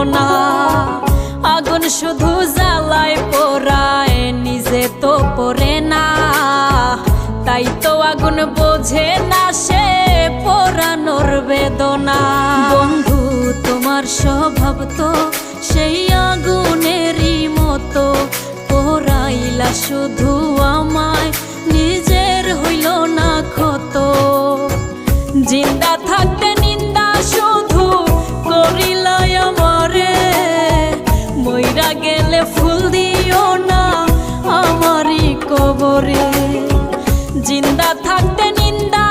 বেদনা। আগুন শুধু জ্বালায় পোড়ায়, নিজে তো পড়ে না, তাই তো আগুন বোঝে না সে পোড়ানোর বেদনা। বন্ধু তোমার স্বভাব তো সেই আগুনেরই মতো, পোড়াইলা শুধু আমায়, নিজের হইল না ক্ষত। জিন্দা থাকতে নিন্দা শুধু করিলাই আমারে, মইরা গেলে ফুল দিও না আমারই কবরে। জিন্দা থাকতে নিন্দা